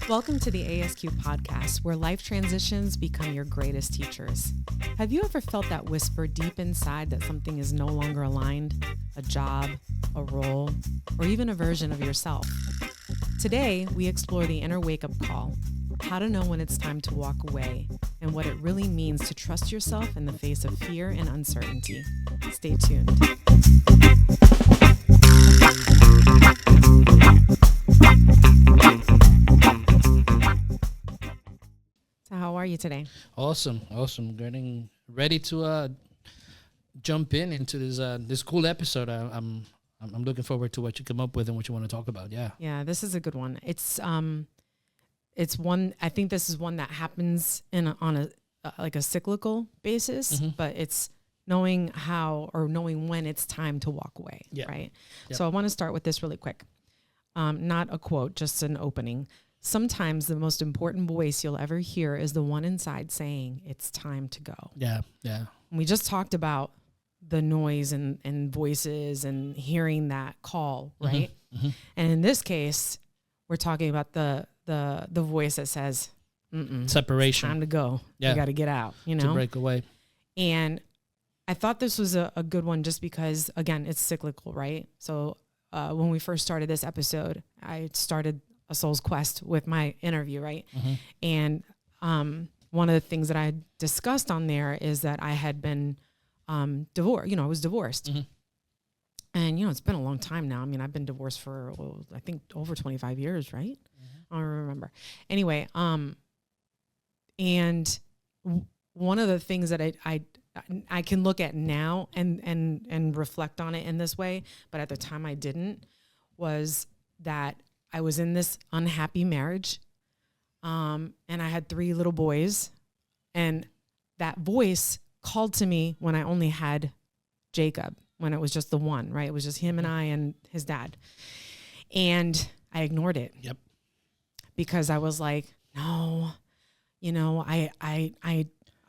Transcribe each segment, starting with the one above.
Welcome to the ASQPodcast, where life transitions become your greatest teachers. Have you ever felt that whisper deep inside that something is no longer aligned? A job, a role, or even a version of yourself? Today, we explore the inner wake-up call, how to know when it's time to walk away, and what it really means to trust yourself in the face of fear and uncertainty. Stay tuned. So how are you today? Awesome. Getting ready to jump into this cool episode. I'm looking forward to what you come up with and what you want to talk about. Yeah, this is a good one. It's one. I think this is one that happens on a cyclical basis, but it's knowing how or knowing when it's time to walk away. Right. Yep. So I want to start with this really quick. Not a quote, just an opening. Sometimes the most important voice you'll ever hear is the one inside saying it's time to go. Yeah. We just talked about the noise and voices and hearing that call, right? Mm-hmm. And in this case, we're talking about the voice that says, separation. It's time to go. You got to get out, to break away. And I thought this was a good one just because, again, it's cyclical, right? So when we first started this episode, I started a soul's quest with my interview, right? Mm-hmm. And one of the things that I discussed on there is that I had been divorced. I was divorced. Mm-hmm. And, it's been a long time now. I mean, I've been divorced for, I think, over 25 years, right? Mm-hmm. I don't remember. Anyway, and one of the things that I can look at now and reflect on it in this way, but at the time I didn't, was that I was in this unhappy marriage, and I had 3 little boys, and that voice called to me when I only had Jacob, when it was just the one, right? It was just him and I and his dad. And I ignored it. Yep. Because I was like, no,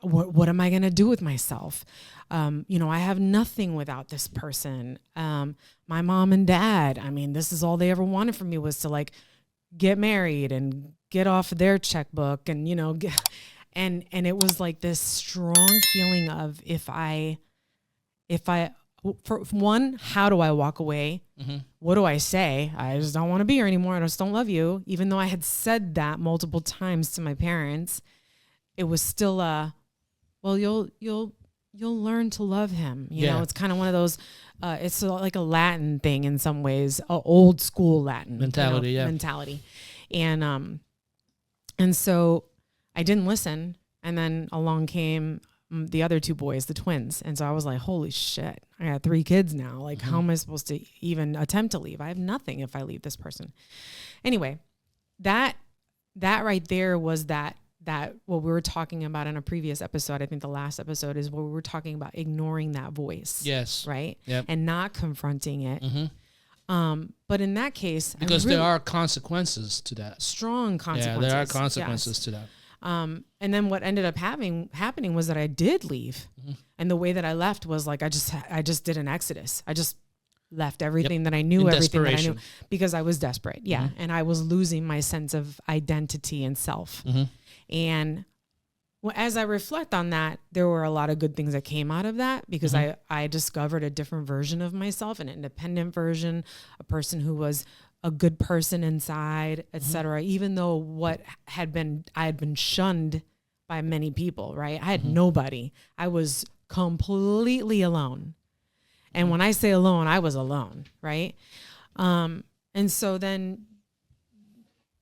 what am I going to do with myself? I have nothing without this person. My mom and dad, I mean, this is all they ever wanted from me, was to get married and get off their checkbook and, and it was like this strong feeling of for one, how do I walk away? Mm-hmm. What do I say? I just don't want to be here anymore. I just don't love you. Even though I had said that multiple times to my parents, it was still well, you'll learn to love him. You know, it's kind of one of those, it's like a Latin thing in some ways, old school Latin mentality. Mentality. And so I didn't listen. And then along came the other 2 boys, the twins. And so I was like, holy shit, I got 3 kids now. Like, how am I supposed to even attempt to leave? I have nothing if I leave this person. Anyway, that right there was that what we were talking about in a previous episode, I think the last episode, is where we were talking about ignoring that voice. Yes. Right? Yep. And not confronting it. Mm-hmm. But in that case, because there are consequences to that. Strong consequences. Yeah, there are consequences to that. And then what ended up happening was that I did leave. Mm-hmm. And the way that I left was like, I just did an exodus. I just left everything that I knew, everything that I knew, because I was desperate. Yeah. Mm-hmm. And I was losing my sense of identity and self. Mm-hmm. And as I reflect on that, there were a lot of good things that came out of that, because I discovered a different version of myself, an independent version, a person who was a good person inside, etc. Even though I had been shunned by many people, right? I had nobody. I was completely alone. And when I say alone, I was alone, right? And so then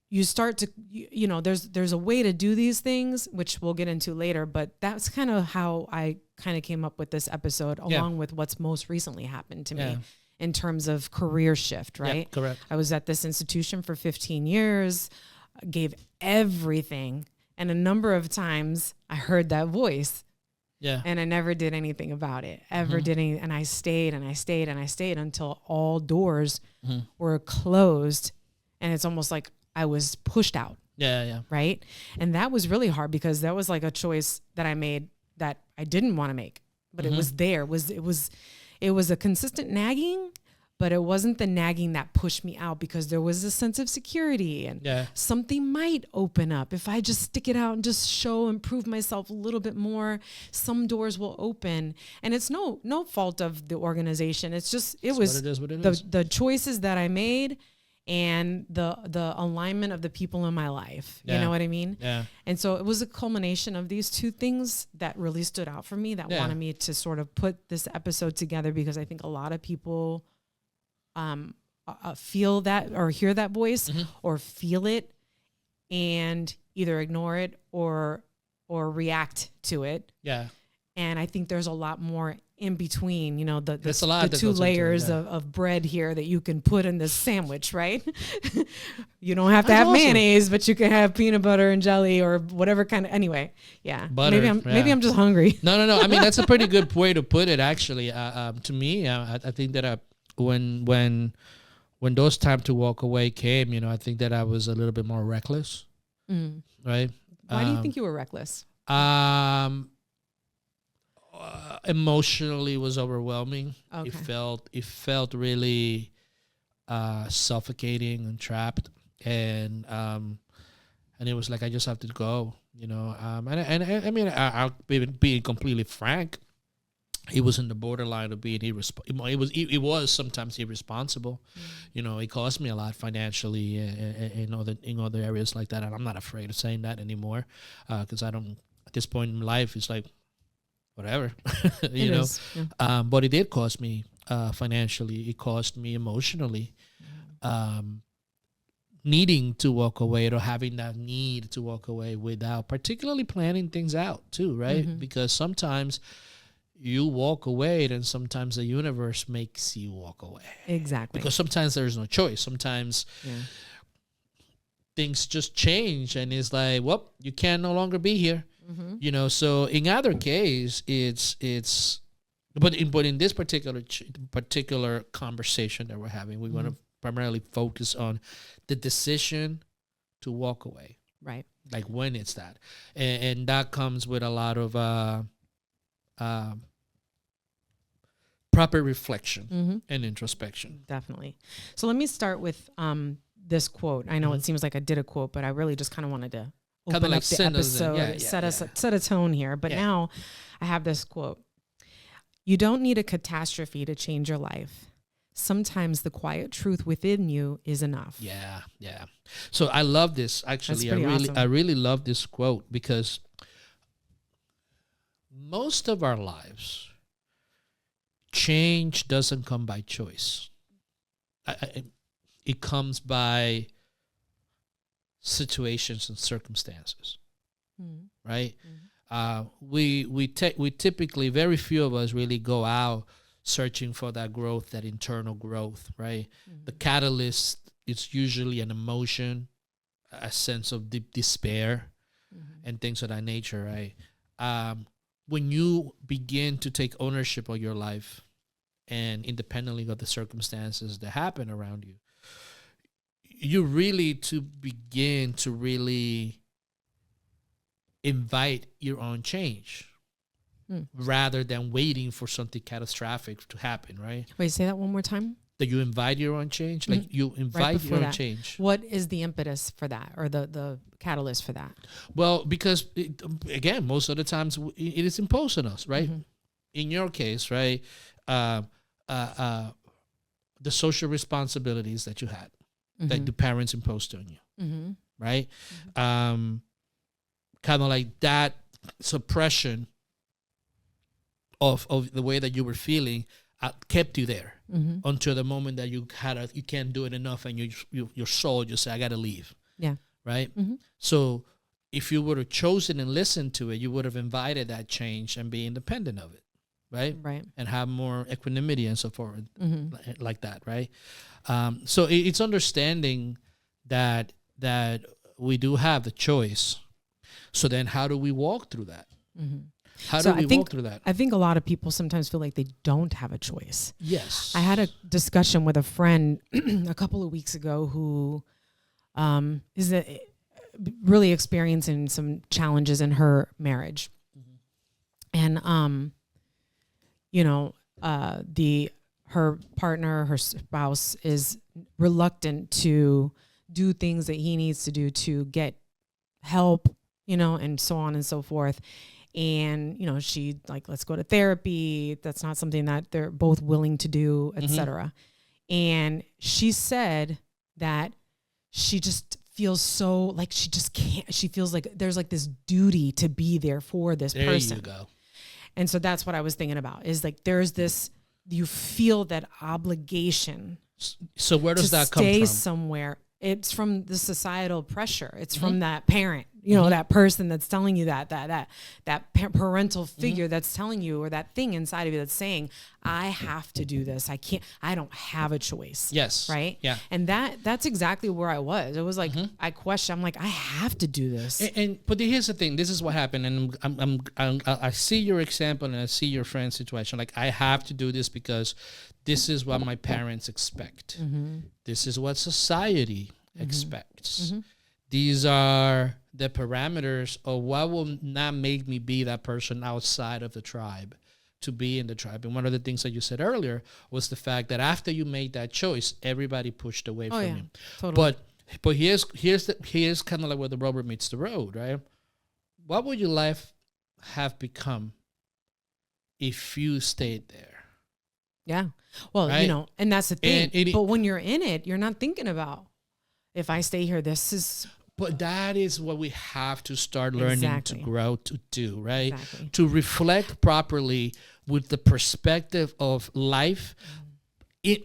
you start to, there's a way to do these things, which we'll get into later, but that's kind of how I kind of came up with this episode, along with what's most recently happened to me in terms of career shift, right? Yep, correct. I was at this institution for 15 years, gave everything, and a number of times I heard that voice. Yeah. And I never did anything about it, and I stayed and I stayed and I stayed until all doors were closed, and it's almost like I was pushed out. Yeah. Right. And that was really hard, because that was like a choice that I made that I didn't want to make, but it was there. It was a consistent nagging, but it wasn't the nagging that pushed me out, because there was a sense of security and something might open up. If I just stick it out and just show and prove myself a little bit more, some doors will open. And it's no fault of the organization. It's just, it was the choices that I made and the alignment of the people in my life. You know what I mean? Yeah. And so it was a culmination of these two things that really stood out for me, that wanted me to sort of put this episode together, because I think a lot of people feel that or hear that voice or feel it and either ignore it or react to it. Yeah. And I think there's a lot more in between, you know, the two layers of bread here that you can put in this sandwich, right? You don't have to have mayonnaise, but you can have peanut butter and jelly or whatever kind of, anyway. Yeah. Butter, maybe I'm just hungry. No. I mean, that's a pretty good way to put it, actually. To me, I think that when those time to walk away came, you know, I think that I was a little bit more reckless, right? Why do you think you were reckless? Emotionally was overwhelming. Okay. It felt really suffocating and trapped, and it was like I just have to go, you know. And I mean, I'll being completely frank, he was in the borderline of being irresponsible. It was sometimes irresponsible. You know, it cost me a lot financially in other areas like that, and I'm not afraid of saying that anymore, because I don't. At this point in life, it's like, whatever, you know. Yeah. But it did cost me financially. It cost me emotionally, needing to walk away, or having that need to walk away without particularly planning things out too, right? Because sometimes you walk away, and sometimes the universe makes you walk away. Exactly. Because sometimes there's no choice. Sometimes things just change, and it's like, well, you can no longer be here. You know, so in either case, but in this particular conversation that we're having, we want to primarily focus on the decision to walk away. Right. Like when it's that, and that comes with a lot of proper reflection and introspection. Definitely. So let me start with this quote. I know it seems like I did a quote, but I really just kind of wanted to open up the episode, set a tone here. But now I have this quote. You don't need a catastrophe to change your life. Sometimes the quiet truth within you is enough. Yeah. So I love this. Actually, I really love this quote, because most of our lives, change doesn't come by choice. It comes by situations and circumstances, right? We typically, very few of us really go out searching for that growth, that internal growth, right? The catalyst is usually an emotion, a sense of deep despair, and things of that nature, right? When you begin to take ownership of your life, and independently of the circumstances that happen around you, you really to begin to really invite your own change rather than waiting for something catastrophic to happen, right? Wait, say that one more time. That you invite your own change? Like you invite your own change. What is the impetus for that, or the catalyst for that? Well, because, again, most of the times it is imposed on us, right? In your case, right, the social responsibilities that you had, that the parents imposed on you, right? Kind of like that suppression of the way that you were feeling kept you there until the moment that you can't do it enough, and your soul just say, I got to leave. Yeah. Right? So if you would have chosen and listened to it, you would have invited that change and be independent of it. Right? And have more equanimity and so forth, like that, right? So it's understanding that we do have the choice. So then how do we walk through that? How do we walk through that? I think a lot of people sometimes feel like they don't have a choice. Yes. I had a discussion with a friend a couple of weeks ago who is really experiencing some challenges in her marriage. And, her partner, her spouse is reluctant to do things that he needs to do to get help, and so on and so forth. And, she like, let's go to therapy. That's not something that they're both willing to do, etc. And she said that she just feels so like she just can't, she feels like there's like this duty to be there for this person. There you go. And so that's what I was thinking about, is like, there's this, you feel that obligation. So where does that come from? Stay somewhere. It's from the societal pressure. It's from that parent, that person that's telling you that parental figure that's telling you, or that thing inside of you that's saying, I have to do this. I don't have a choice. Yes. Right. Yeah. And that's exactly where I was. It was like, I'm like, I have to do this. But here's the thing. This is what happened. And I see your example and I see your friend's situation. Like, I have to do this because this is what my parents expect. This is what society expects. These are the parameters of what will not make me be that person outside of the tribe, to be in the tribe. And one of the things that you said earlier was the fact that after you made that choice, everybody pushed away from you. Totally. But here's kind of like where the rubber meets the road, right? What would your life have become if you stayed there? Yeah. Well, right? And that's the thing. But when you're in it, you're not thinking about, if I stay here, this is. But that is what we have to start learning to grow to do, right? Exactly. To reflect properly with the perspective of life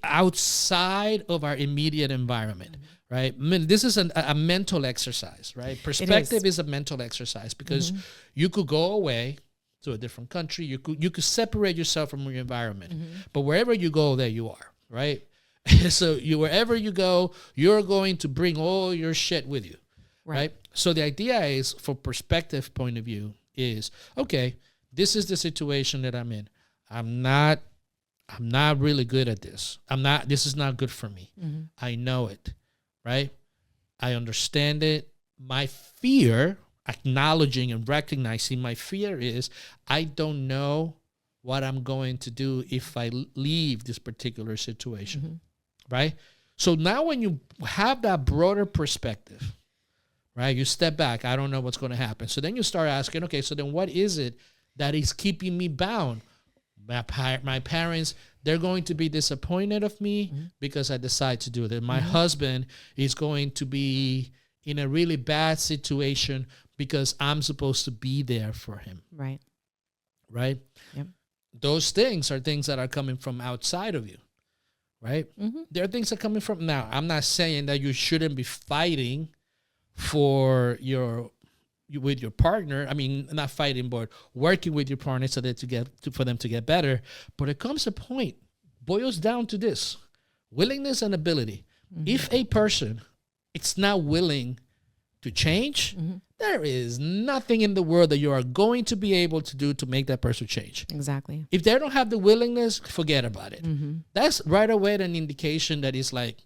outside of our immediate environment, right? I mean, this is a mental exercise, right? Perspective is a mental exercise, because you could go away to a different country. You could separate yourself from your environment, but wherever you go, there you are, right? So wherever you go, you're going to bring all your shit with you, right? So the idea is, for perspective point of view, is, okay, this is the situation that I'm in. I'm not really good at this. This is not good for me. I know it, right? I understand it. My fear, acknowledging and recognizing my fear, is I don't know what I'm going to do if I leave this particular situation, right? So now when you have that broader perspective, right, you step back, I don't know what's going to happen. So then you start asking, okay, so then what is it that is keeping me bound? My parents, they're going to be disappointed of me because I decide to do that. My husband is going to be in a really bad situation because I'm supposed to be there for him. Right. Right? Yep. Those things are things that are coming from outside of you, right? There are things that are coming from. Now, I'm not saying that you shouldn't be fighting with your partner. I mean, not fighting, but working with your partner so that for them to get better. But it comes a point, boils down to this: willingness and ability. If a person is not willing to change, there is nothing in the world that you are going to be able to do to make that person change. Exactly. If they don't have the willingness, forget about it. That's right away an indication that it's like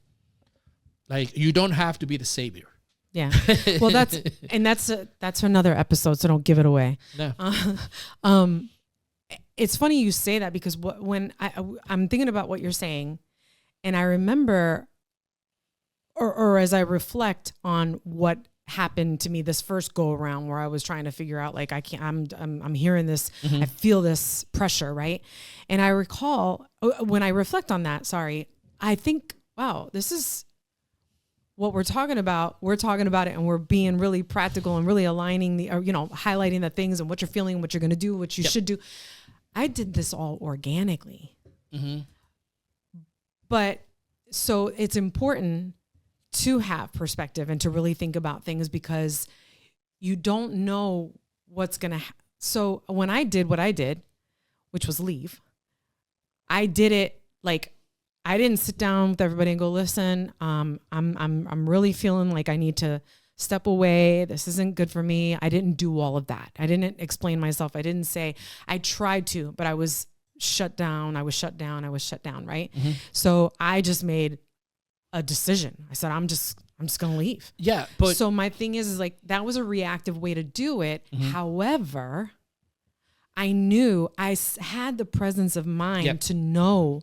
you don't have to be the savior. Yeah. Well, that's another episode, so don't give it away. No. It's funny you say that, because when I'm thinking about what you're saying, and I remember, or as I reflect on what happened to me this first go around, where I was trying to figure out, like, I'm hearing this, I feel this pressure, right? And I recall, when I reflect on that, I think, wow, this is what we're talking about. We're talking about it, and we're being really practical and really aligning highlighting the things and what you're feeling, what you're going to do, what you should do. I did this all organically. But so it's important to have perspective and to really think about things, because you don't know what's going to So when I did what I did, which was leave, I did it like, I didn't sit down with everybody and go, listen, I'm really feeling like I need to step away. This isn't good for me. I didn't do all of that. I didn't explain myself. I didn't say, I tried to, but I was shut down. I was shut down. Right. So I just made a decision. I said, I'm just going to leave. Yeah. But so my thing is like, that was a reactive way to do it. However, I knew I had the presence of mind to know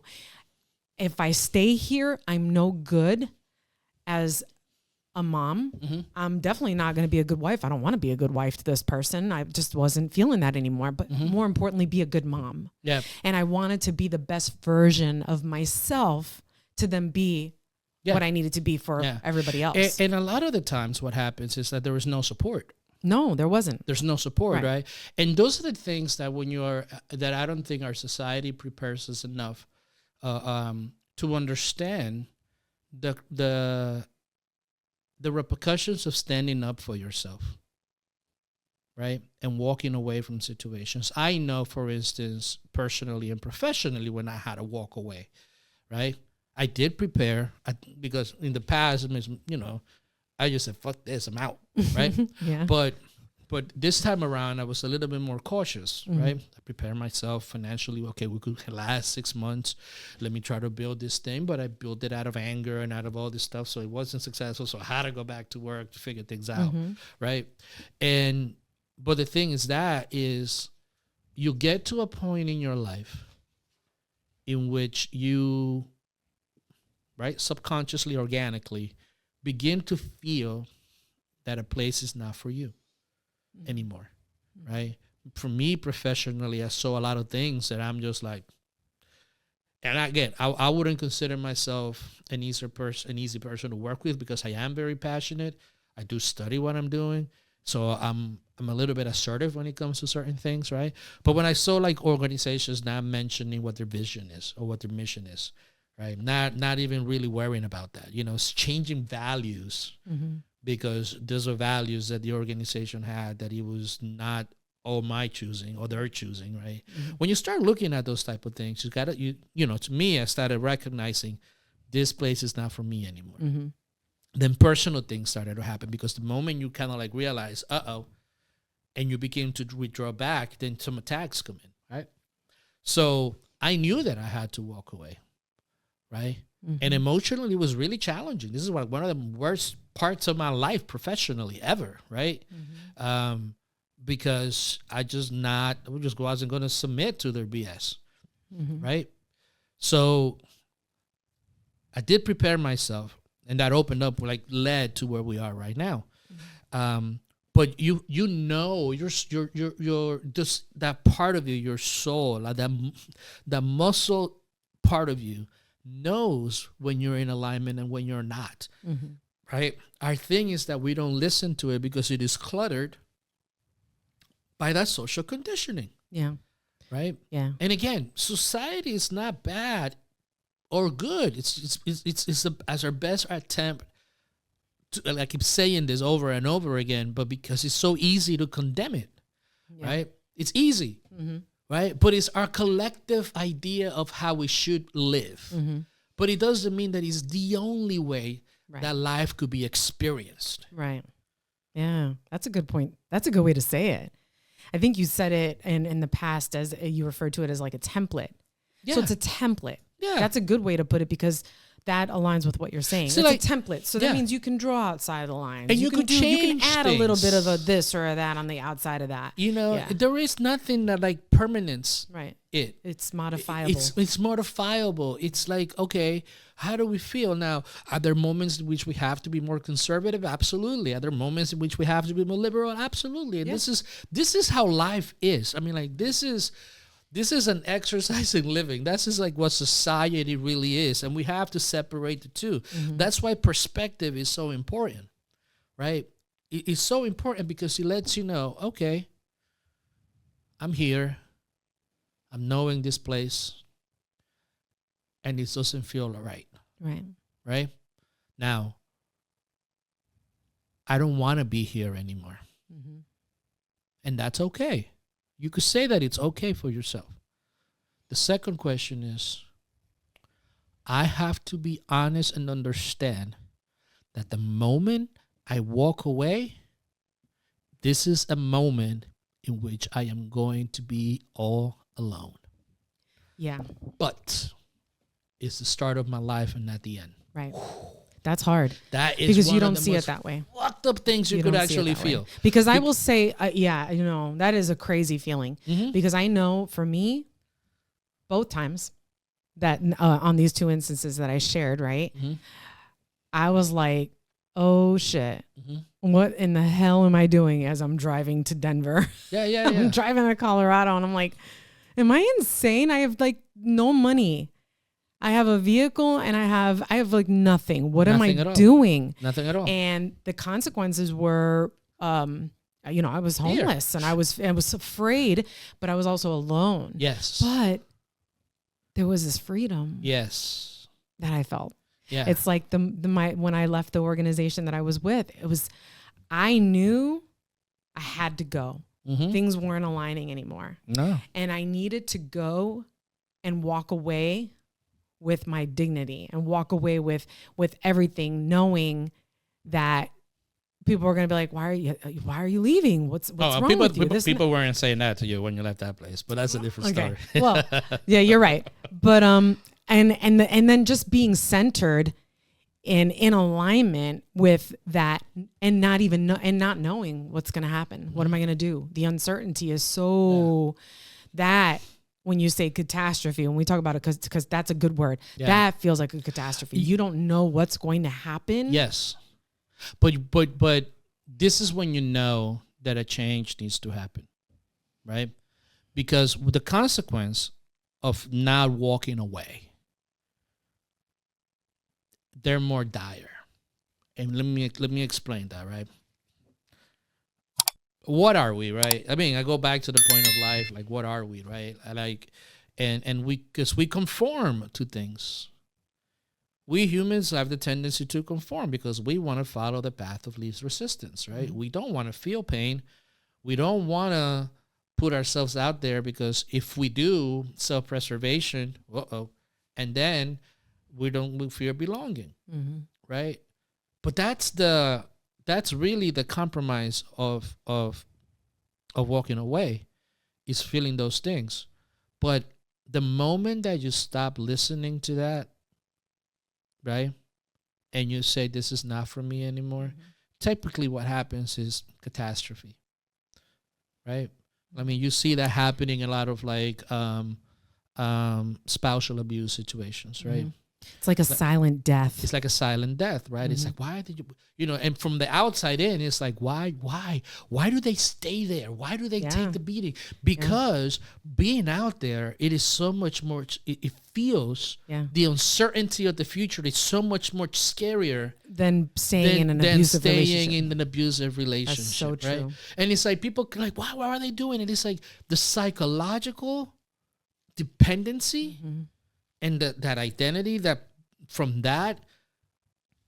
if I stay here, I'm no good as a mom. I'm definitely not going to be a good wife. I don't want to be a good wife to this person. I just wasn't feeling that anymore. But more importantly, be a good mom. Yeah. And I wanted to be the best version of myself to then be what I needed to be for everybody else. And a lot of the times what happens is that there is no support. No, there wasn't. There's no support, right? And those are the things that that I don't think our society prepares us enough to understand the repercussions of standing up for yourself, right? And walking away from situations. I know, for instance, personally and professionally, when I had to walk away, right? I did prepare because in the past, I just said, fuck this, I'm out, right? But this time around, I was a little bit more cautious, right? I prepared myself financially. Okay, we could last 6 months. Let me try to build this thing. But I built it out of anger and out of all this stuff. So it wasn't successful. So I had to go back to work to figure things out, right? But the thing is you get to a point in your life in which you, right, subconsciously, organically, begin to feel that a place is not for you anymore, right? For me, professionally, I saw a lot of things that I'm just like, and again, I wouldn't consider myself an easy person to work with because I am very passionate. I do study what I'm doing. So I'm a little bit assertive when it comes to certain things, right? But when I saw like organizations not mentioning what their vision is or what their mission is, right? Not even really worrying about that. It's changing values because those are values that the organization had that it was not all my choosing or their choosing, right? When you start looking at those type of things, to me, I started recognizing this place is not for me anymore. Then personal things started to happen because the moment you kind of like realize, and you begin to withdraw back, then some attacks come in, right? So I knew that I had to walk away. Right. And emotionally, it was really challenging. This is one of the worst parts of my life professionally ever. Right. Because I just wasn't going to submit to their BS. Right. So I did prepare myself, and that opened up, led to where we are right now. But you're just that part of you, your soul, like that muscle part of you, knows when you're in alignment and when you're not, right? Our thing is that we don't listen to it because it is cluttered by that social conditioning. Yeah. Right? Yeah. And again, society is not bad or good. It's as our best attempt to, I keep saying this over and over again, but because it's so easy to condemn it, right? It's easy. Right? But it's our collective idea of how we should live. But it doesn't mean that it's the only way that life could be experienced. Right. Yeah. That's a good point. That's a good way to say it. I think you said it in the past as you referred to it as like a template. Yeah. So it's a template. Yeah. That's a good way to put it because that aligns with what you're saying. So it's a template. So that means you can draw outside the lines. And you can add things. A little bit of a this or a that on the outside of that. There is nothing that like permanence. Right. It's modifiable. It's modifiable. It's like, okay, how do we feel now? Are there moments in which we have to be more conservative? Absolutely. Are there moments in which we have to be more liberal? Absolutely. And this is how life is. I mean, like this is an exercise in living. That's just like what society really is. And we have to separate the two. That's why perspective is so important, right? It's so important because it lets you know, okay, I'm here. I'm knowing this place. And it doesn't feel right. Right. Right? Now, I don't want to be here anymore. And that's okay. You could say that it's okay for yourself. The second question is, I have to be honest and understand that the moment I walk away, this is a moment in which I am going to be all alone. Yeah. But it's the start of my life and not the end. Right. That's hard. That is because you don't see it that way. Fucked up things you could actually feel. Because I will say, that is a crazy feeling. Because I know for me, both times, that on these two instances that I shared, right? I was like, oh shit. What in the hell am I doing as I'm driving to Denver? I'm driving to Colorado and I'm like, am I insane? I have like no money. I have a vehicle and I have like nothing. What am I doing? Nothing at all. And the consequences were, you know, I was homeless and I was afraid, but I was also alone. Yes. But there was this freedom. Yes. That I felt. Yeah. It's like when I left the organization that I was with, I knew I had to go. Things weren't aligning anymore. No. And I needed to go and walk away with my dignity and walk away with everything, knowing that people were going to be like, why are you leaving? What's wrong with you? People weren't saying that to you when you left that place, but that's a different story. Well, yeah, you're right. But, and then just being centered in alignment with that and not knowing what's going to happen. What am I going to do? The uncertainty is so that when you say catastrophe, when we talk about it, because that's a good word, that feels like a catastrophe. You don't know what's going to happen. Yes. But this is when you know that a change needs to happen, right? Because the consequence of not walking away, they're more dire. And let me explain that, right? What are we, right? I mean, I go back to the point of life, like what are we, right? And we conform to things. We humans have the tendency to conform because we want to follow the path of least resistance, right? We don't want to feel pain. We don't want to put ourselves out there because if we do, self-preservation, and then we fear belonging, right? But that's really the compromise of walking away, is feeling those things. But the moment that you stop listening to that, right, and you say, this is not for me anymore, typically what happens is catastrophe, right? I mean, you see that happening in a lot of like spousal abuse situations, right? It's like a silent death. It's like a silent death, right? It's like, why did you know, and from the outside in, it's like, why do they stay there? Why do they take the beating? Because being out there, it is so much more, it feels, the uncertainty of the future is so much more scarier than staying in an abusive relationship. That's so true. Right? And it's like, people are like, why are they doing it? It's like the psychological dependency and that identity that from that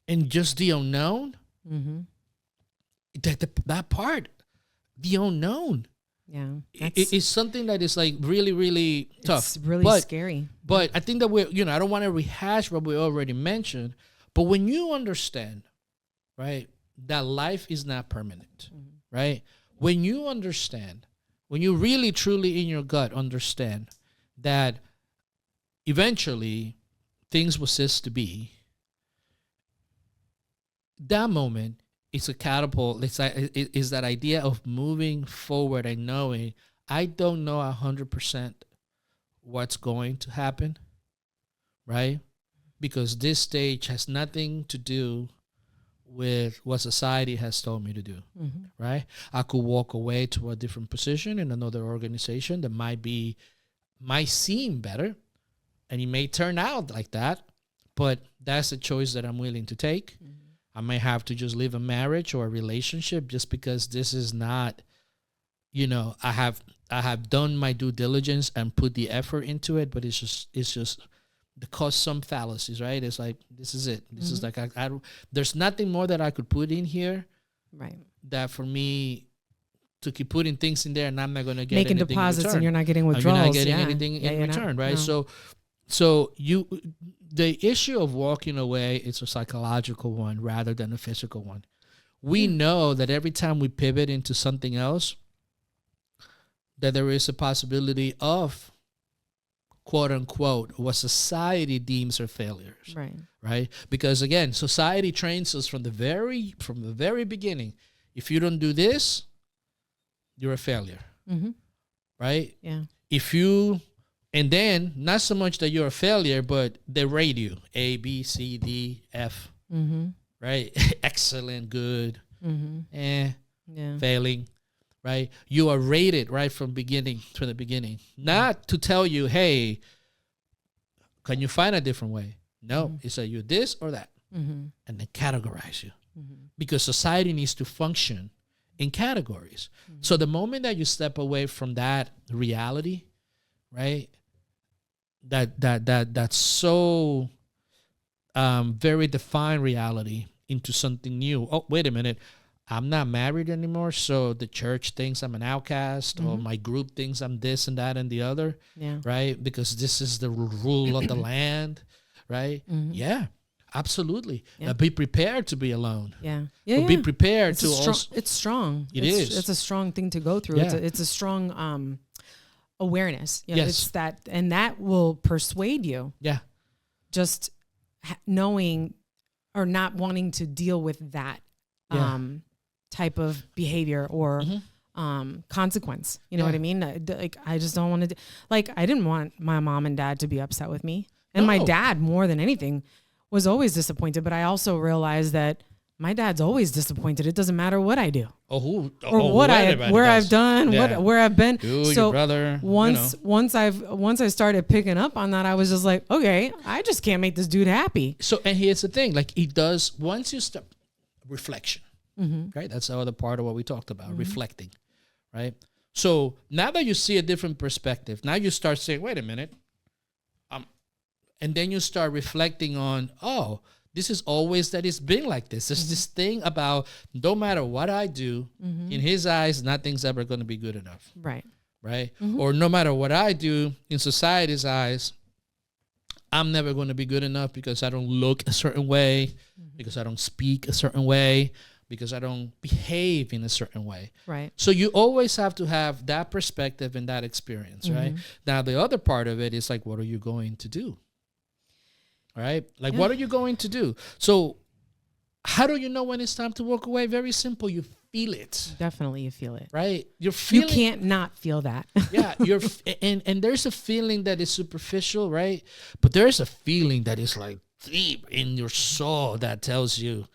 and just the unknown, that part, the unknown, is something that is like really, really tough. It's really scary. But I think that I don't want to rehash what we already mentioned, but when you understand, right, that life is not permanent, right? When you understand, when you really, truly in your gut understand that eventually things will cease to be, that moment is a catapult. It's that idea of moving forward and knowing I don't know 100% what's going to happen, right? Because this stage has nothing to do with what society has told me to do, right? I could walk away to a different position in another organization that might seem better, and it may turn out like that, but that's a choice that I'm willing to take. I may have to just leave a marriage or a relationship just because this is not, I have done my due diligence and put the effort into it, but it's just because some fallacies, right? It's like, this is it. This is like, there's nothing more that I could put in here, right? That for me to keep putting things in there and I'm not going to get making anything deposits in return. And you're not getting withdrawals. You're not getting anything in return, right? No. So the issue of walking away is a psychological one rather than a physical one. We know that every time we pivot into something else, that there is a possibility of, quote unquote, what society deems are failures. Right? Because again, society trains us from the very beginning. If you don't do this, you're a failure. Right? Yeah. And then not so much that you're a failure, but they rate you A, B, C, D, F, right? Excellent, good, failing, right? You are rated right from the beginning, not to tell you, hey, can you find a different way? No, it's like you're this or that, and then categorize you, because society needs to function in categories. So the moment that you step away from that reality, right? That's so very defined reality into something new. Oh, wait a minute. I'm not married anymore, so the church thinks I'm an outcast, or my group thinks I'm this and that and the other, right? Because this is the rule of the land, right? Yeah, absolutely. Be prepared to be alone. Be prepared it's to it's strong. It's a strong thing to go through. It's a strong awareness. It's that, and that will persuade you. Just knowing or not wanting to deal with that type of behavior or consequence. You know what I mean? Like, I just don't want to, like, I didn't want my mom and dad to be upset with me. And my dad, more than anything, was always disappointed. But I also realized that my dad's always disappointed. It doesn't matter what I do where I've done, where I've been. Your brother. Once I started picking up on that, I was just like, okay, I just can't make this dude happy. So, and here's the thing, like, he does, once you start reflection, right? That's the other part of what we talked about, reflecting, right? So now that you see a different perspective, now you start saying, wait a minute, and then you start reflecting on, oh, this is always that it's been like this. There's this thing about no matter what I do, in his eyes, nothing's ever going to be good enough. Right. Or no matter what I do, in society's eyes, I'm never going to be good enough because I don't look a certain way, because I don't speak a certain way, because I don't behave in a certain way. Right. So you always have to have that perspective and that experience, right? Now, the other part of it is like, what are you going to do? Right? Like, what are you going to do? So how do you know when it's time to walk away? Very simple. You feel it. Definitely you feel it. Right? You're feeling. You can't not feel that. And there's a feeling that is superficial, right? But there's a feeling that is like deep in your soul that tells you,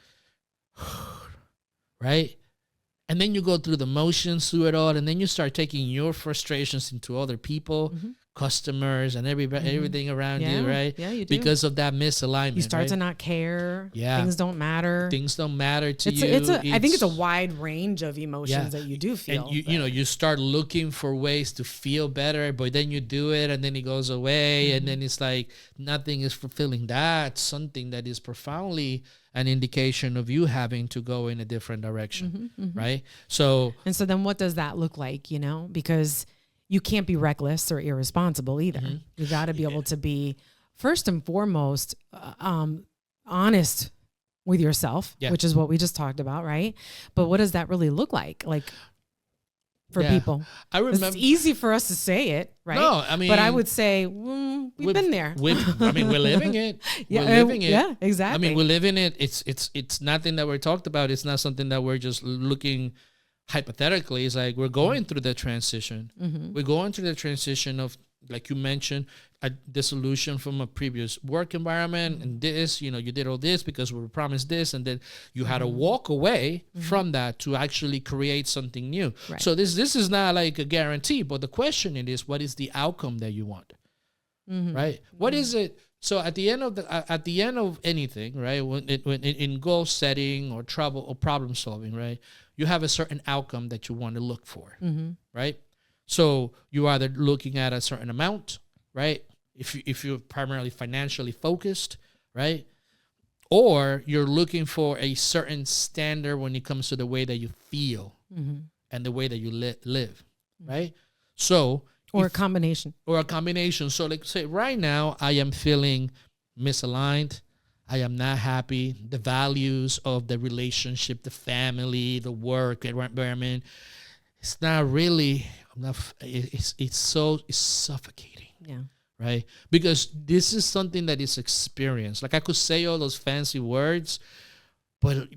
right? And then you go through the motions through it all, and then you start taking your frustrations into other people, customers, and everything around you, right? Yeah, you do. Because of that misalignment. You start to not care. Yeah. Things don't matter. Things don't matter to you. I think it's a wide range of emotions that you do feel. And you start looking for ways to feel better, but then you do it and then it goes away, and then it's like nothing is fulfilling that. Something that is profoundly an indication of you having to go in a different direction, right? So then what does that look like, Because you can't be reckless or irresponsible either. You got to be able to be, first and foremost, honest with yourself, which is what we just talked about, right? But what does that really look like? Like, for people. I remember, it's easy for us to say it, right? No, I mean, but I would say we've been there. We're living it. We're living it. Yeah, exactly. I mean, we're living it. It's nothing that we're talked about. It's not something that we're just looking hypothetically. It's like we're going through the transition. We're going through the transition of, like you mentioned, a dissolution from a previous work environment, and this, you did all this because we were promised this, and then you had to walk away from that to actually create something new. Right. So this is not like a guarantee, but the question is, what is the outcome that you want? Right? What is it? So at the end of anything, right? When in goal setting or trouble or problem solving, right? You have a certain outcome that you want to look for, right? So you're either looking at a certain amount, right? If you're primarily financially focused, right? Or you're looking for a certain standard when it comes to the way that you feel and the way that you live, right? So or a combination. So like, say right now I am feeling misaligned. I am not happy. The values of the relationship, the family, the work environment, it's not really enough. It's suffocating. Yeah. Right? Because this is something that is experienced. Like, I could say all those fancy words, but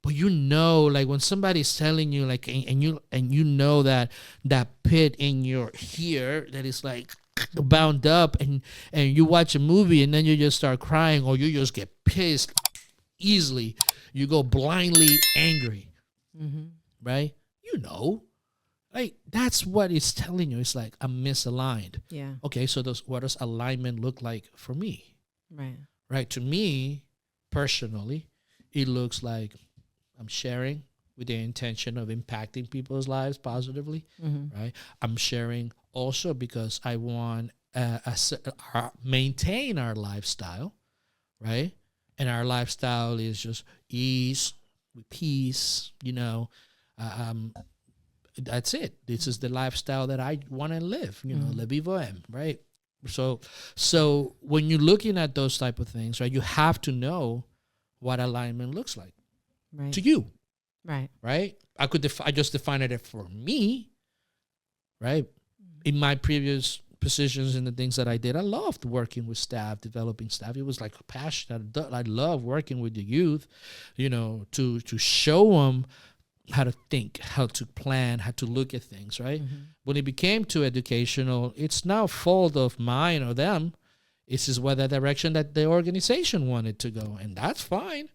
like when somebody's telling you, like, and you know that pit in your here that is like bound up, and you watch a movie and then you just start crying, or you just get pissed easily. You go blindly angry, right? You know, like that's what it's telling you. It's like I'm misaligned. Yeah. Okay, so what does alignment look like for me? Right. Right. To me, personally, it looks like I'm sharing with the intention of impacting people's lives positively, right? I'm sharing also because I want maintain our lifestyle, right? And our lifestyle is just ease, with peace, that's it. This is the lifestyle that I want to live, le vivo em, right? So when you're looking at those type of things, right, you have to know what alignment looks like to you. Right. I just defined it for me, right? In my previous positions and the things that I did, I loved working with staff, developing staff. It was like a passion. I love working with the youth, to show them how to think, how to plan, how to look at things, right? When it became too educational, it's now fault of mine or them. It's just what the direction that the organization wanted to go, and that's fine.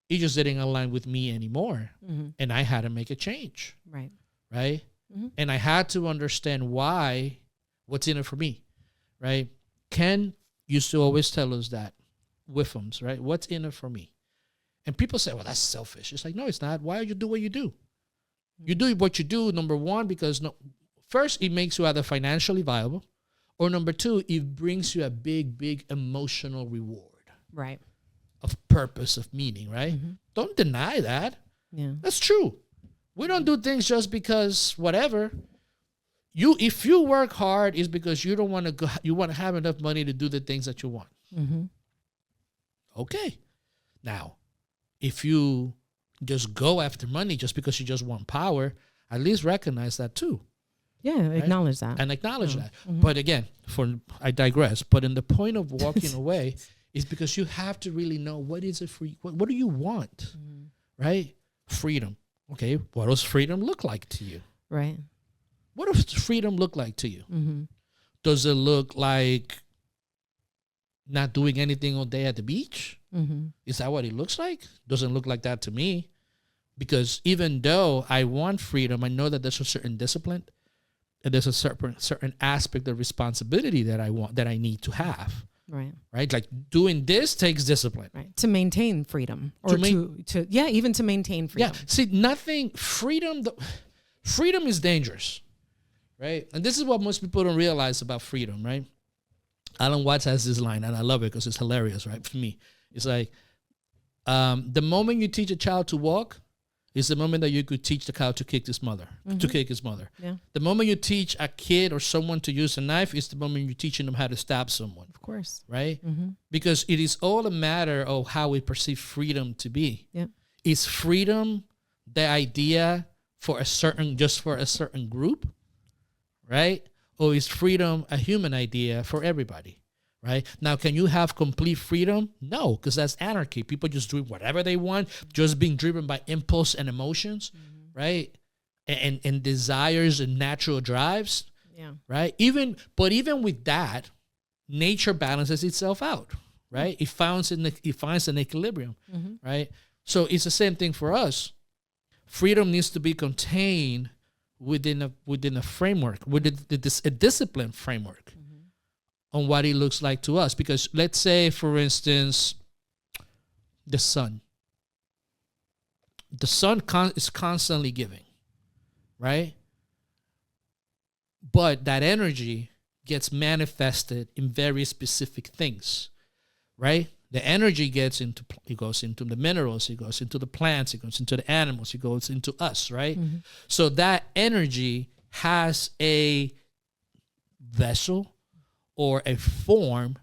It just didn't align with me anymore, and I had to make a change. Right? And I had to understand what's in it for me, right? Ken used to always tell us that, Whiffums, right? What's in it for me? And people say, well, that's selfish. It's like, no, it's not. Why do you do what you do? You do what you do, number one, because first, it makes you either financially viable, or number two, it brings you a big, big emotional reward. Right. Of purpose, of meaning, right? Don't deny that. Yeah. That's true. We don't do things just because whatever. If you work hard, it's because you don't want to go. You want to have enough money to do the things that you want. Okay. Now, if you just go after money just because you just want power, at least recognize that too. Yeah, right? Acknowledge that. And acknowledge that. But again, I digress. But in the point of walking away is because you have to really know what is it for you. What do you want, right? Freedom. Okay, what does freedom look like to you? Right. What does freedom look like to you? Does it look like not doing anything all day at the beach? Is that what it looks like? Doesn't look like that to me. Because even though I want freedom, I know that there's a certain discipline and there's a certain aspect of responsibility that I need to have. Right. Like doing this takes discipline. Right. To maintain freedom. Or even to maintain freedom. Yeah. See, freedom is dangerous. Right. And this is what most people don't realize about freedom, right? Alan Watts has this line, and I love it because it's hilarious, right? For me, it's like the moment you teach a child to walk is the moment that you could teach the child to kick his mother. Yeah. The moment you teach a kid or someone to use a knife is the moment you're teaching them how to stab someone. Of course. Right? Because it is all a matter of how we perceive freedom to be. Yeah. Is freedom the idea for a certain group? Right? Or is freedom a human idea for everybody? Right? Now, can you have complete freedom? No, because that's anarchy. People just doing whatever they want, just being driven by impulse and emotions, right? And desires and natural drives. Yeah. Right? Even with that, nature balances itself out, right? It finds an equilibrium, right? So it's the same thing for us. Freedom needs to be contained within a framework, within a disciplined framework on what it looks like to us. Because let's say, for instance, the sun. The sun is constantly giving, right? But that energy gets manifested in very specific things, right? The energy goes into the minerals, it goes into the plants, it goes into the animals, it goes into us, right? So that energy has a vessel or a form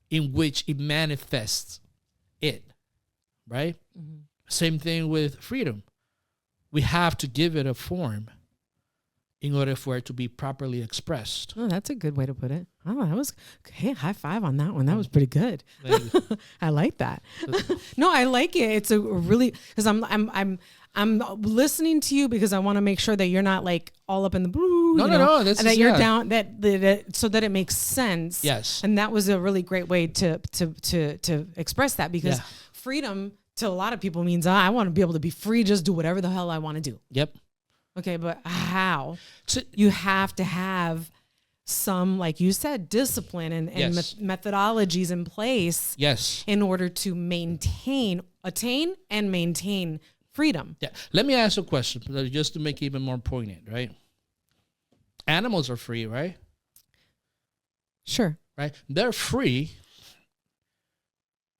in which it manifests it, right? Same thing with freedom. We have to give it a form in order for it to be properly expressed. Oh, that's a good way to put it. Oh, that was, hey, high five on that one. That was pretty good. I like that. No, I like it. It's a really, because I'm listening to you because I want to make sure that you're not like all up in the blue No. And that you're down, that so that it makes sense. Yes. And that was a really great way to express that, because freedom to a lot of people means I want to be able to be free, just do whatever the hell I want to do. Yep. Okay, but how? You have to have some, like you said, discipline and methodologies in place. Yes. In order to attain and maintain freedom. Yeah. Let me ask you a question, just to make it even more poignant, right? Animals are free, right? Sure. Right? They're free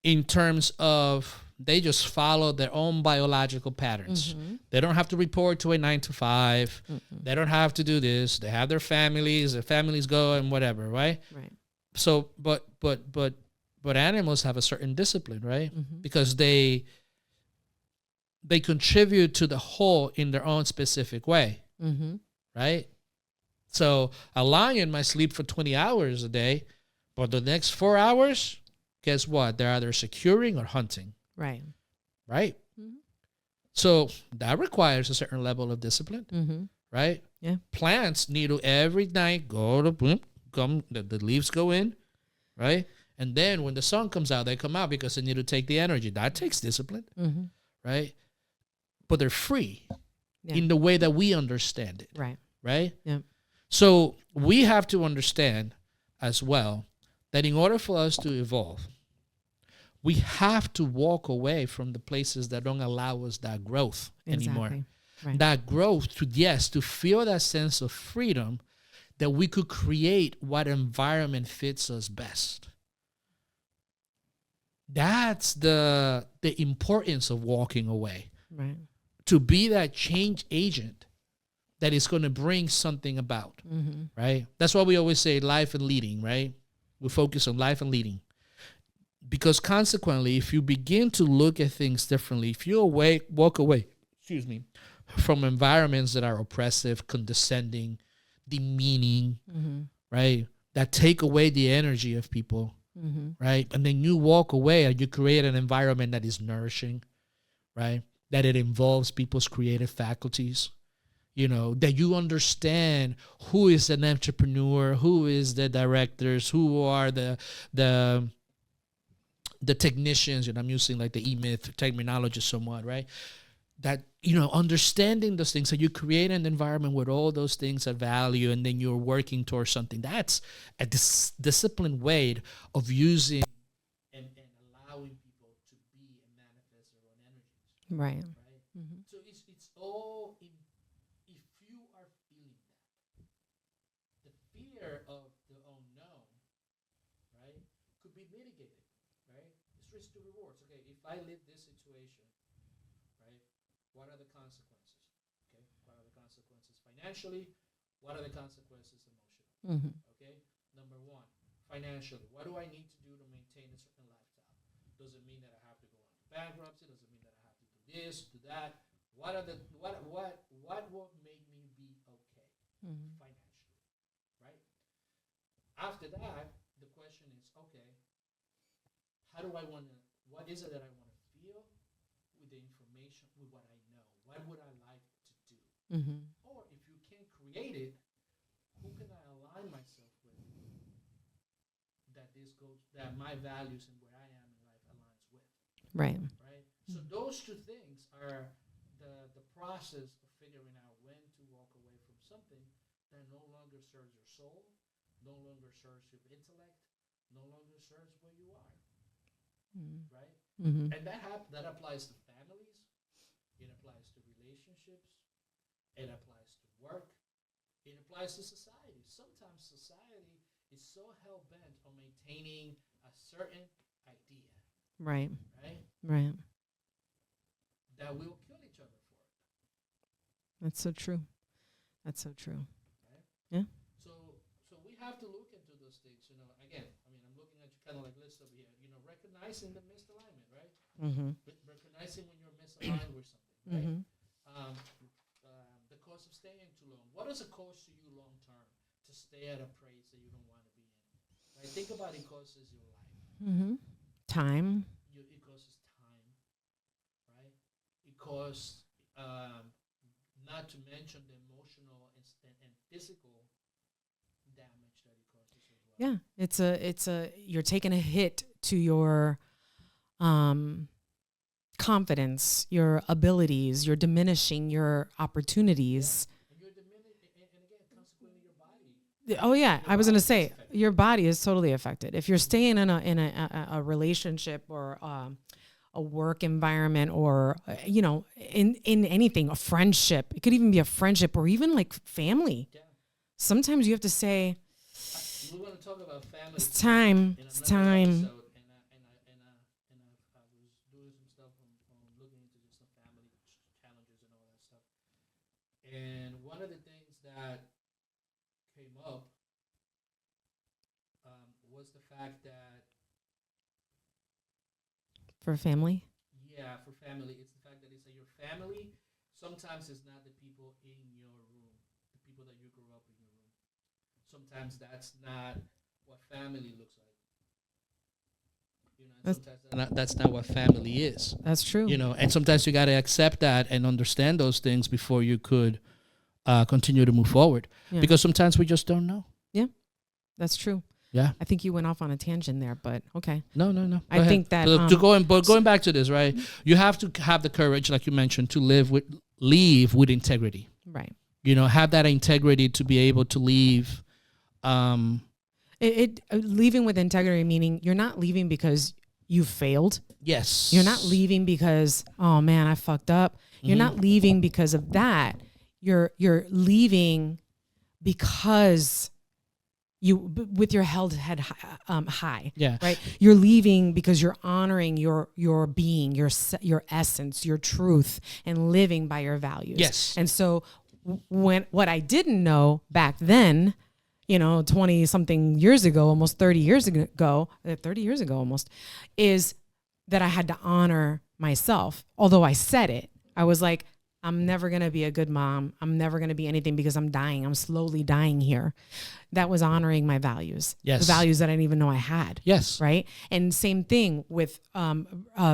in terms of they just follow their own biological patterns. Mm-hmm. They don't have to report to a 9 to 5. Mm-hmm. They don't have to do this. They have their families go and whatever, right? Right. So, but animals have a certain discipline, right? Mm-hmm. Because they contribute to the whole in their own specific way, mm-hmm. right? So a lion might sleep for 20 hours a day, but the next 4 hours, guess what? They're either securing or hunting. Right. Right? Mm-hmm. So that requires a certain level of discipline, mm-hmm. right? Yeah. Plants need to every night the leaves go in, right? And then when the sun comes out, they come out because they need to take the energy. That takes discipline, mm-hmm. right? But they're free in the way that we understand it. Right. Right? Yeah. So we have to understand as well that in order for us to evolve, we have to walk away from the places that don't allow us that growth anymore. Right. That growth to feel that sense of freedom, that we could create what environment fits us best. That's the importance of walking away. Right. To be that change agent that is going to bring something about, mm-hmm. right? That's why we always say life and leading, right? We focus on life and leading. Because consequently, if you begin to look at things differently, if you walk away, from environments that are oppressive, condescending, demeaning, mm-hmm. right? That take away the energy of people, mm-hmm. right? And then you walk away and you create an environment that is nourishing, right? That it involves people's creative faculties, that you understand who is an entrepreneur, who is the directors, who are the technicians, and I'm using like the E-Myth terminology somewhat, right? That, understanding those things, so you create an environment with all those things of value, and then you're working towards something. That's a disciplined way of using and allowing people to be and manifest their own energies. Right. Mm-hmm. So it's all in, if you are feeling that, the fear of the unknown, right, could be mitigated. Right? It's risk to rewards. Okay, if I live this situation, right, what are the consequences? Okay, what are the consequences financially? What are the consequences emotionally? Mm-hmm. Okay, number one, financially, what do I need to do to maintain a certain lifestyle? Does it mean that I have to go into bankruptcy? Does it mean that I have to do this, do that? What will make me be okay, mm-hmm. financially? Right? After that, the question is, okay, what is it that I want to feel with the information, with what I know? What would I like to do? Mm-hmm. Or if you can't create it, who can I align myself with that my values and where I am in life aligns with? Right. Right? Mm-hmm. So those two things are the process of figuring out when to walk away from something that no longer serves your soul, no longer serves your intellect, no longer serves where you are. Mm-hmm. Right? Mm-hmm. And that applies to families, it applies to relationships, it applies to work, it applies to society. Sometimes society is so hell-bent on maintaining a certain idea. Right. Right? Right. That we will kill each other for it. That's so true. That's so true. Right? Yeah. So we have to look into those things, again, I'm looking at you kind of like list over here, recognizing the misalignment, right? Mm-hmm. Recognizing when you're misaligned with something, right? Mm-hmm. The cost of staying too long. What does it cost to you long term to stay at a place that you don't want to be in? Right? Think about it costs your life. Mm-hmm. Time. It costs time, right? It costs, not to mention the emotional emotional and physical damage that it causes as well. Yeah, it's a you're taking a hit to your confidence, your abilities, you're diminishing your opportunities. And you're and again, consequently, your body. Oh yeah, I was gonna say your body is totally affected if you're staying in a relationship or a work environment or in anything, a friendship. It could even be a friendship or even like family. Yeah. Sometimes you have to say, we want to talk about family. It's time. It's time. And one of the things that came up was the fact that for family, it's the fact that it's your family. Sometimes it's not the people in your room, the people that you grew up in your room. Sometimes that's not what family looks like. That's not what family is. That's true. And sometimes you got to accept that and understand those things before you could continue to move forward. Yeah. Because sometimes we just don't know. Yeah, that's true. Yeah, I think you went off on a tangent there, but okay. No. I think that going back to this, right? You have to have the courage, like you mentioned, to leave with integrity. Right. Have that integrity to be able to leave. Leaving with integrity, meaning you're not leaving because you failed. Yes. You're not leaving because, oh man, I fucked up. You're not leaving because of that. You're leaving because with your held head high. Yeah. Right. You're leaving because you're honoring your being, your essence, your truth, and living by your values. Yes. And so what I didn't know back then, 20 something years ago, almost 30 years ago, almost, is that I had to honor myself. Although I said it, I was like, I'm never going to be a good mom. I'm never going to be anything because I'm dying. I'm slowly dying here. That was honoring my values. Yes. The values that I didn't even know I had. Yes. Right. And same thing with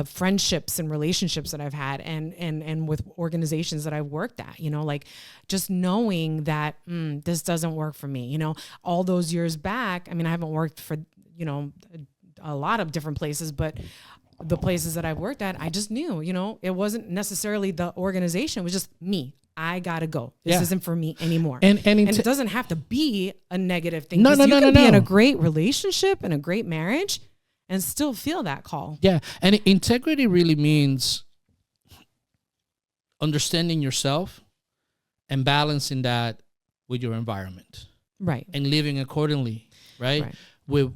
friendships and relationships that I've had and with organizations that I've worked at, like just knowing that this doesn't work for me. All those years back, I mean, I haven't worked for, a lot of different places, but the places that I've worked at, I just knew, it wasn't necessarily the organization. It was just me. I gotta go. This isn't for me anymore. And it doesn't have to be a negative thing. No. You can be in a great relationship and a great marriage and still feel that call. Yeah. And integrity really means understanding yourself and balancing that with your environment. Right. And living accordingly. Right. With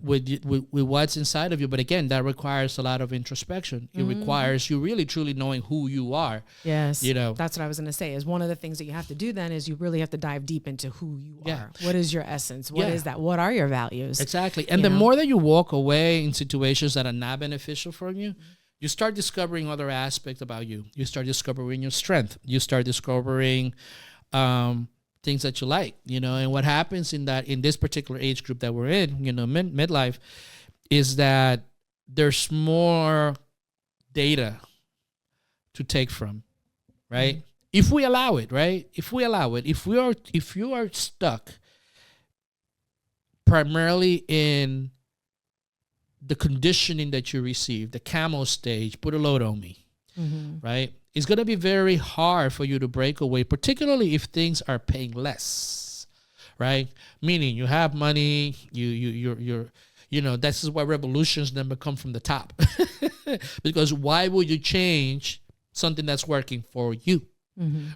what's inside of you. But again, that requires a lot of introspection. It requires you really truly knowing who you are. Yes. That's what I was going to say, is one of the things that you have to do then is you really have to dive deep into who you are. What is your essence? What is that? What are your values? Exactly. And the more that you walk away in situations that are not beneficial for you, you start discovering other aspects about you. You start discovering your strength. You start discovering things that you like, and what happens in this particular age group that we're in, midlife, is that there's more data to take from, right? If we allow it, right? If you are stuck primarily in the conditioning that you receive, the camo stage, put a load on me, right? It's going to be very hard for you to break away, particularly if things are paying less, right? Meaning you have money, you're this is why revolutions never come from the top. Because why would you change something that's working for you,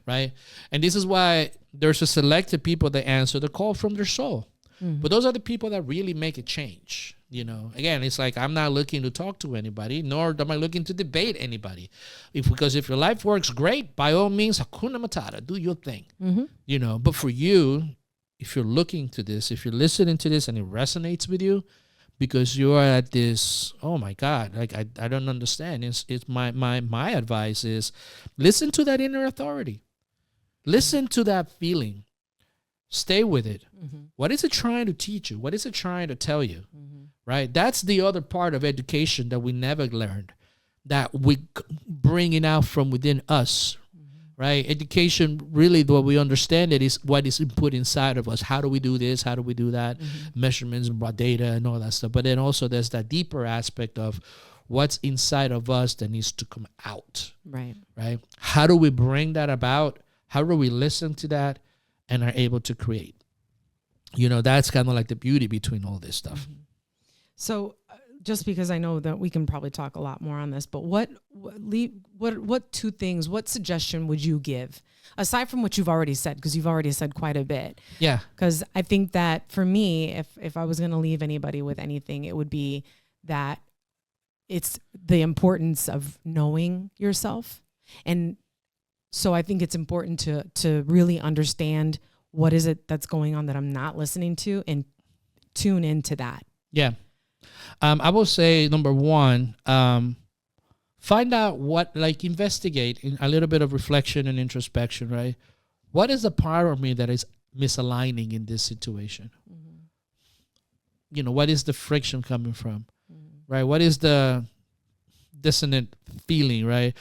right? And this is why there's a selected people that answer the call from their soul. But those are the people that really make a change. Again, it's like I'm not looking to talk to anybody, nor am I looking to debate anybody. Because if your life works great, by all means, Hakuna Matata, do your thing. But for you, if you're looking to this, if you're listening to this and it resonates with you, because you are at this, oh my God, like I don't understand. It's my advice is listen to that inner authority. Listen to that feeling. Stay with it. What is it trying to teach you? What is it trying to tell you? Right? That's the other part of education that we never learned, that we bring it out from within us, right? Education, really, the way we understand it is what is input inside of us. How do we do this? How do we do that? Measurements and raw data and all that stuff. But then also there's that deeper aspect of what's inside of us that needs to come out. Right. Right? How do we bring that about? How do we listen to that and are able to create? That's kind of like the beauty between all this stuff. So just because I know that we can probably talk a lot more on this, but what two things, what suggestion would you give aside from what you've already said? Because you've already said quite a bit. Yeah. Because I think that for me, if I was going to leave anybody with anything, it would be that it's the importance of knowing yourself. And so I think it's important to really understand what is it that's going on that I'm not listening to and tune into that. Yeah. I will say, number one, find out investigate in a little bit of reflection and introspection, right? What is the part of me that is misaligning in this situation? What is the friction coming from, right? What is the dissonant feeling, right?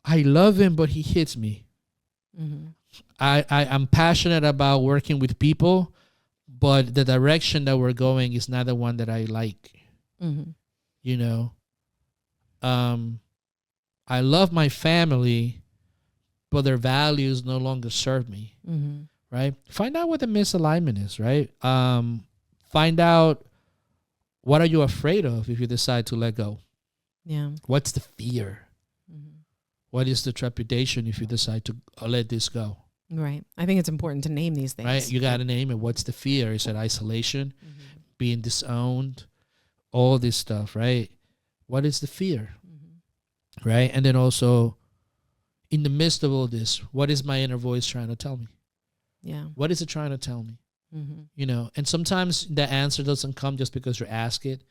I love him, but he hits me. I'm passionate about working with people, but the direction that we're going is not the one that I like. I love my family, but their values no longer serve me. Right? Find out what the misalignment is, right? Find out what are you afraid of if you decide to let go. Yeah. What's the fear? What is the trepidation if you decide to let this go? Right. I think it's important to name these things. Right. You got to name it. What's the fear? Is it isolation, being disowned, all this stuff, right? What is the fear? Right. And then also, in the midst of all this, what is my inner voice trying to tell me? Yeah. What is it trying to tell me? And sometimes the answer doesn't come just because you ask it.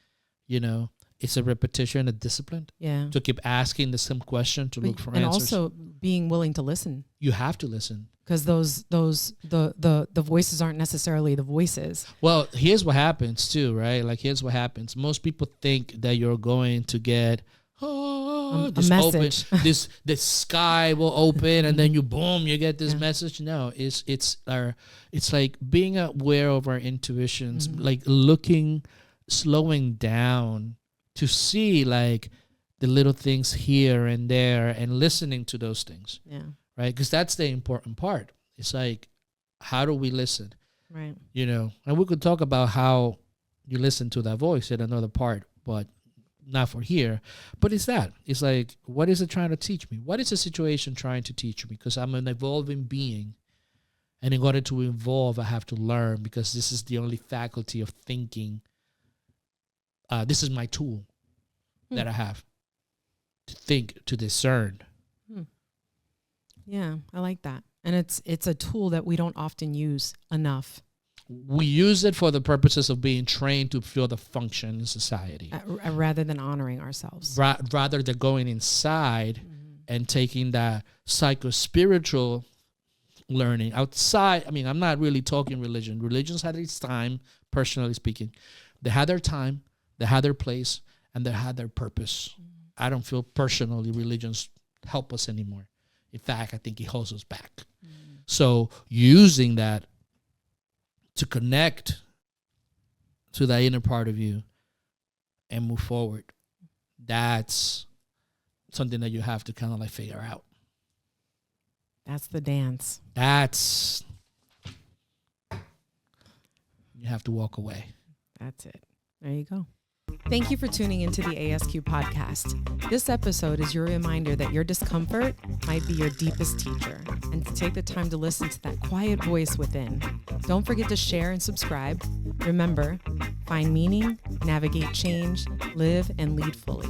It's a repetition, a discipline. Yeah. To keep asking the same question to look for answers. And also being willing to listen. You have to listen. Because the voices aren't necessarily the voices. Well, here's what happens too, right? Here's what happens. Most people think that you're going to get this message. the sky will open, and then you get this message. No, it's like being aware of our intuitions, like slowing down to see the little things here and there and listening to those things. Yeah. Right? Because that's the important part. It's how do we listen? Right. And we could talk about how you listen to that voice in another part, but not for here. But it's what is it trying to teach me? What is the situation trying to teach me? Because I'm an evolving being. And in order to evolve, I have to learn, because this is the only faculty of thinking. This is my tool that I have to think, to discern. Yeah, I like that. And it's a tool that we don't often use enough. We use it for the purposes of being trained to feel the function in society. Rather than honoring ourselves. Rather than going inside and taking that psycho-spiritual learning outside. I mean, I'm not really talking religion. Religion's had its time, personally speaking. They had their time, they had their place, and they had their purpose. I don't feel personally religions help us anymore. In fact, I think it holds us back. So using that to connect to that inner part of you and move forward, that's something that you have to kind of figure out. That's the dance. You have to walk away. That's it. There you go. Thank you for tuning into the ASQ podcast. This episode is your reminder that your discomfort might be your deepest teacher, and to take the time to listen to that quiet voice within. Don't forget to share and subscribe. Remember, find meaning, navigate change, live and lead fully.